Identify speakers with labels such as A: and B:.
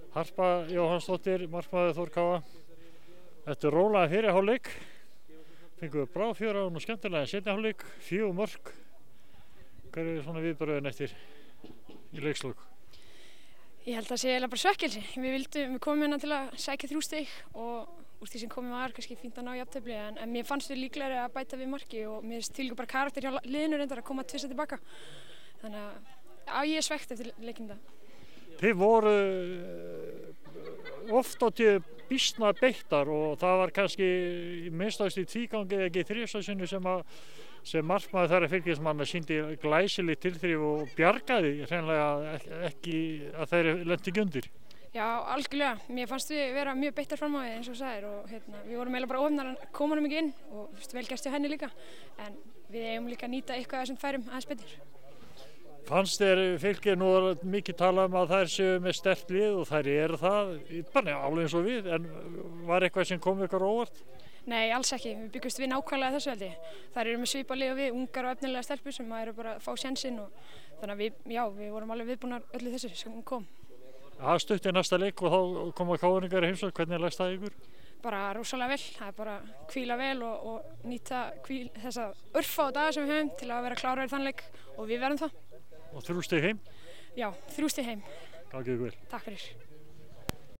A: Harpa Jóhannsdóttir, markmaður Þór Káa. Þetta rólaði fyrir hálfleik. Fengum við bráðfjöra og skemmtilega seinni hálfleik, 4 mörk. Hver eru svona viðbrögðin eftir í leikslok?
B: Ég held að það sé eiginlega bara svekkelsi. Við komum hérna til að sækja 3 stig og úr því sem komið var kannski fínt að ná jafntefli en mér fannst við líklegri að bæta við marki og mér finnst til bara karakter hjá liðinu reyndar að koma 2 stig tilbaka. Þannig að ég er svekkt eftir leikinn dag.
A: Þið voru oft á tíu býsna beittar og það var kannski minnst í tvígangi eða ekki þrisvarsinnum sem markmaður þeirra fylgismanna sýndi glæsilegt tilþrif og bjargaði hreinlega ekki að þeir lenti ekki undir.
B: Já, algjörlega. Mér fannst við vera mjög beittar fram á því eins og sagðir og við vorum eiginlega bara ofnar en komum ekki inn og vel gert hjá henni líka en við eigum líka að nýta eitthvað af þessum færum aðeins betur.
A: Fannst þér Fylkir nú mikið talað að þær séu með sterkt lið og þær eru það, bara alveg eins og við, en var eitthvað sem kom ykkur óvart?
B: Nei, alls ekki. Við byggumst við nákvæmlega þessu held ég. Þær eru með svipað lið og við, ungar og efnilega stelpur sem eru bara að fá sénsinn og þannig að við vorum alveg viðbúnar öllu þessu sem kom.
A: Það stutt í næsta leik og þá koma káringar í heimsókn, hvernig leggst það ykkur?
B: Bara rosalega vel, það er bara hvíla vel og nýta þessa örfáu daga sem við höfum til að vera klárar í þann leik og við verðum það.
A: Og 3 stig heim?
B: Já, 3 stig heim.
A: Gangi ykkur vel.
B: Takk fyrir.